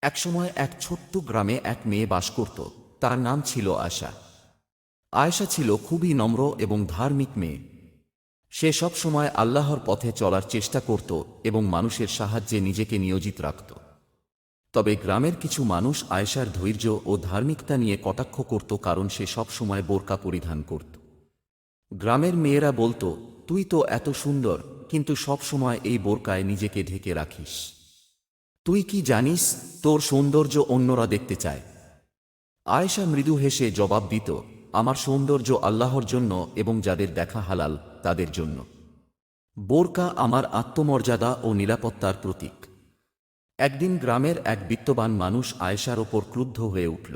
একসময় এক ছোট্ট গ্রামে এক মেয়ে বাস করত। তার নাম ছিল আয়শা। আয়শা ছিল খুবই নম্র এবং ধার্মিক মেয়ে। সে সব সময় আল্লাহর পথে চলার চেষ্টা করত এবং মানুষের সাহায্যে নিজেকে নিয়োজিত রাখত। তবে গ্রামের কিছু মানুষ আয়েশার ধৈর্য ও ধার্মিকতা নিয়ে কটাক্ষ করত, কারণ সে সব সময় বোরকা পরিধান করত। গ্রামের মেয়েরা বলতো, তুই তো এত সুন্দর, কিন্তু সব সময় এই বোরকায় নিজেকে ঢেকে রাখিস। তুই কি জানিস তোর সৌন্দর্য অন্যরা দেখতে চায়? আয়েশা মৃদু হেসে জবাব দিত, আমার সৌন্দর্য আল্লাহর জন্য এবং যাদের দেখা হালাল তাদের জন্য। বোরকা আমার আত্মমর্যাদা ও নিরাপত্তার প্রতীক। একদিন গ্রামের এক বিত্তবান মানুষ আয়েশার ওপর ক্রুদ্ধ হয়ে উঠল,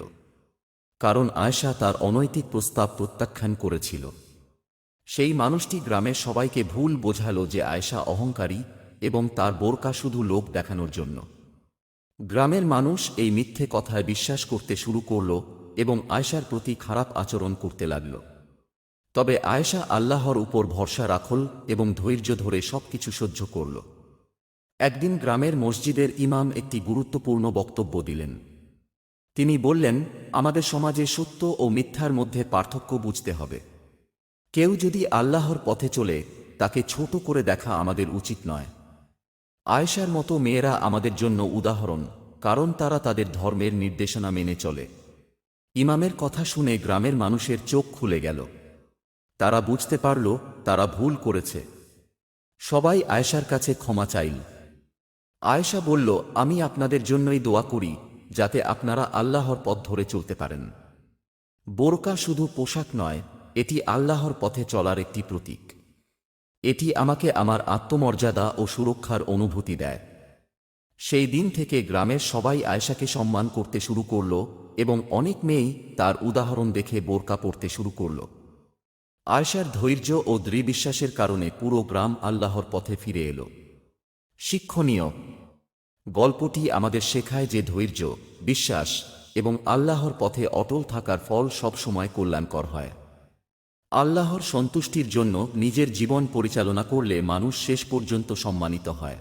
কারণ আয়েশা তার অনৈতিক প্রস্তাব প্রত্যাখ্যান করেছিল। সেই মানুষটি গ্রামের সবাইকে ভুল বোঝালো যে আয়েশা অহংকারী এবং তার বোরকা শুধু লোক দেখানোর জন্য। গ্রামের মানুষ এই মিথ্যে কথায় বিশ্বাস করতে শুরু করল এবং আয়েশার প্রতি খারাপ আচরণ করতে লাগল। তবে আয়েশা আল্লাহর উপর ভরসা রাখল এবং ধৈর্য ধরে সবকিছু সহ্য করল। একদিন গ্রামের মসজিদের ইমাম একটি গুরুত্বপূর্ণ বক্তব্য দিলেন। তিনি বললেন, আমাদের সমাজে সত্য ও মিথ্যার মধ্যে পার্থক্য বুঝতে হবে। কেউ যদি আল্লাহর পথে চলে তাকে ছোট করে দেখা আমাদের উচিত নয়। আয়েশার মতো মেয়েরা আমাদের জন্য উদাহরণ, কারণ তারা তাদের ধর্মের নির্দেশনা মেনে চলে। ইমামের কথা শুনে গ্রামের মানুষের চোখ খুলে গেল। তারা বুঝতে পারল তারা ভুল করেছে। সবাই আয়েশার কাছে ক্ষমা চাইল। আয়েশা বলল, আমি আপনাদের জন্যই দোয়া করি যাতে আপনারা আল্লাহর পথ ধরে চলতে পারেন। বোরকা শুধু পোশাক নয়, এটি আল্লাহর পথে চলার একটি প্রতীক। এটি আমাকে আমার আত্মমর্যাদা ও সুরক্ষার অনুভূতি দেয়। সেই দিন থেকে গ্রামের সবাই আয়েশাকে সম্মান করতে শুরু করল এবং অনেক মেয়েই তার উদাহরণ দেখে বোরকা পরতে শুরু করল। আয়েশার ধৈর্য ও দৃঢ় বিশ্বাসের কারণে পুরো গ্রাম আল্লাহর পথে ফিরে এলো। শিক্ষণীয় গল্পটি আমাদের শেখায় যে ধৈর্য, বিশ্বাস এবং আল্লাহর পথে অটল থাকার ফল সবসময় কল্যাণকর হয়। আল্লাহর সন্তুষ্টির জন্য নিজের জীবন পরিচালনা করলে মানুষ শেষ পর্যন্ত সম্মানিত হয়।